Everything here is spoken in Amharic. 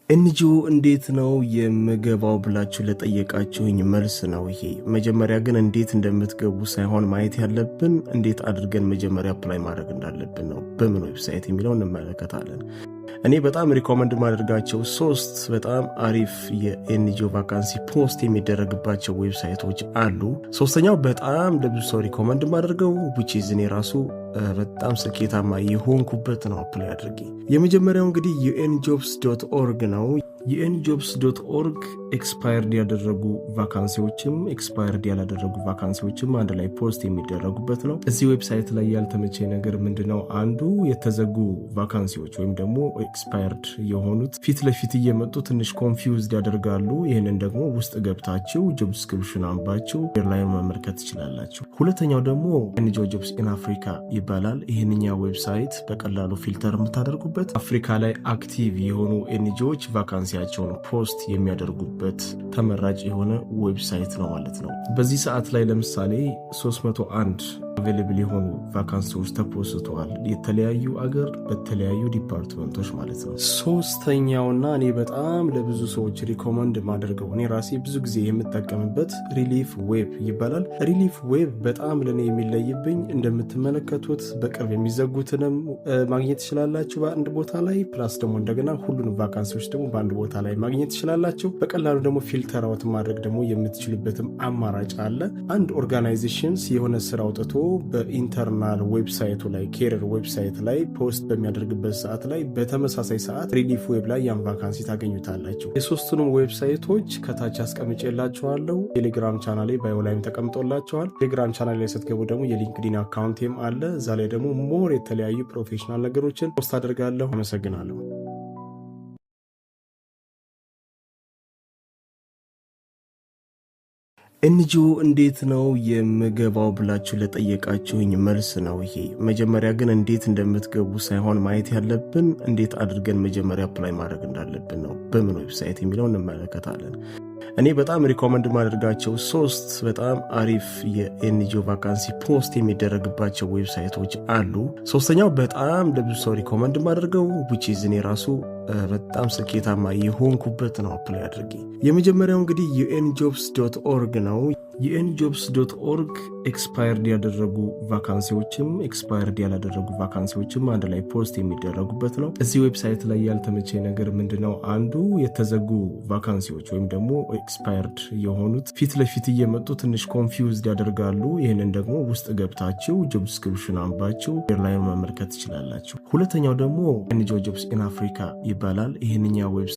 ኤንጂኦ እንዴት ነው የምገባው ብላችሁ ለጠየቃችሁኝ መልስ ነው ይሄ። መጀመሪያ ግን እንዴት እንደምትገቡ ሳይሆን ማየት ያለብን እንዴት አድርገን መጀመሪያ አፕላይ ማድረግ እንዳለብን ነው። በምን ዌብሳይት የሚለው እንመለከታለን። እኔ በጣም ሪኮመንድ ማድረጋቸው 3 በጣም አሪፍ የኤንጂኦ ቫካንሲ ፖስት የሚደረግባቸው ዌብሳይቶች አሉ። ሶስተኛው በጣም ለብዙ ሰው ሪኮመንድ ማድረገው ዊችዝ እኔ ራሱ በጣም ስኬታማ የሆንኩበት ነው አፕላይ አድርጌ። የመጀመሪያው እንግዲህ unjobs.org ነው። unjobs.org ኤክስፓየርድ ያደረጉ ቫካንሲዎችም ኤክስፓየርድ ያላደረጉ ቫካንሲዎችም አንድ ላይ ፖስት የሚደረጉበት ነው። እዚህ ዌብሳይት ላይ ያልተመቼ ነገር ምንድነው? አንዱ የተዘጉ ቫካንሲዎች ወይም ደግሞ ኤክስፓየርድ የሆኑት ፊት ለፊት እየመጡ ትንሽ ኮንፊውዝድ ያደርጋሉ። ይህንን ደግሞ ውስጥ ገብታችሁ ጆብ ዲስክሪፕሽን አንባችሁ ላይ መመልከት ትችላላችሁ። ሁለተኛው ደግሞ ኤንጂኦ ጆብስ ኢን አፍሪካ ይባላል። ይህንኛ ዌብሳይት በቀላሉ ፊልተር የምታደርጉበት አፍሪካ ላይ አክቲቭ የሆኑ ኤንጂኦዎች ቫካንሲያቸውን ፖስት የሚያደርጉበት ተመራጭ የሆነ ዌብሳይት ነው ማለት ነው። በዚህ ሰዓት ላይ ለምሳሌ 301 አቬሌብል የሆኑ ቫካንሲዎች ተፖስተዋል። የተለያዩ አገር በተለያዩ ዲፓርትመንቶች ማለት ነው። ሶስተኛውና እኔ በጣም ለብዙ ሰዎች ሪኮመንድ ማደርገው እኔ ራሴ ብዙ ጊዜ የምጠቀምበት ሪሊፍ ዌብ ይባላል። ሪሊፍ ዌብ በጣም ለእኔ የሚለይብኝ እንደምትመለከቱት በቅርብ የሚዘጉትንም ማግኘት ትችላላችሁ በአንድ ቦታ ላይ፣ ፕላስ ደግሞ እንደገና ሁሉንም ቫካንሲዎች ደግሞ በአንድ ቦታ ላይ ማግኘት ትችላላችሁ። በቀላሉ ደግሞ ፊልተር አውት ማድረግ ደግሞ የምትችልበትም አማራጭ አለ። አንድ ኦርጋናይዜሽንስ የሆነ ስራ አውጥቶ በኢንተርናል ዌብሳይቱ ላይ ኬሪየር ዌብሳይት ላይ ፖስት በሚያደርግበት ሰዓት ላይ በተመሳሳይ ሰዓት ሪሊፍ ዌብ ላይ ያን ቫካንሲ ታገኙታላችሁ። የሶስቱንም ዌብሳይቶች ከታች አስቀምጬላችኋለሁ። ቴሌግራም ቻናሌ ባዮ ላይም ተቀምጦላችኋል። ቴሌግራም ቻናል ላይ ስትገቡ ደግሞ የሊንክዲን አካውንቴም አለ። እዛ ላይ ደግሞ ሞር የተለያዩ ፕሮፌሽናል ነገሮችን ፖስት አደርጋለሁ። አመሰግናለሁ። ኤንጂኦ እንዴት ነው የምገባው ብላችሁ ለጠየቃችሁኝ መልስ ነው ይሄ። መጀመሪያ ግን እንዴት እንደምትገቡ ሳይሆን ማየት ያለብን እንዴት አድርገን መጀመሪያ አፕላይ ማድረግ እንዳለብን ነው። በምን ዌብሳይት የሚለው እንመለከታለን። እኔ በጣም ሪኮመንድ ማድረጋቸው 3 በጣም አሪፍ የኤንጂኦ ቫካንሲ ፖስት የሚደረግባቸው ዌብሳይቶች አሉ። ሶስተኛው በጣም ለብዙ ሰው ሪኮመንድ ማድረገው ዊችዝ እኔ ራሱ በጣም ስኬታማ የሆንኩበት ነው አፕላይ አድርጌ። የመጀመሪያው እንግዲህ unjobs.org ነው። unjobs.org ኤክስፓየርድ ያደረጉ ቫካንሲዎችም ኤክስፓየርድ ያላደረጉ ቫካንሲዎችም አንድ ላይ ፖስት የሚደረጉበት ነው። እዚህ ዌብሳይት ላይ ያልተመቼ ነገር ምንድነው? አንዱ የተዘጉ ቫካንሲዎች ወይም ደግሞ ኤክስፓየርድ የሆኑት ፊት ለፊት እየመጡ ትንሽ ኮንፊውዝድ ያደርጋሉ። ይህንን ደግሞ ውስጥ ገብታችሁ ጆብ ዲስክሪፕሽን አንባችሁ ላይ መመልከት ትችላላችሁ። ሁለተኛው ደግሞ ኤንጂኦ ጆብስ ኢን አፍሪካ ይባላል። ይህንኛ ዌብሳይት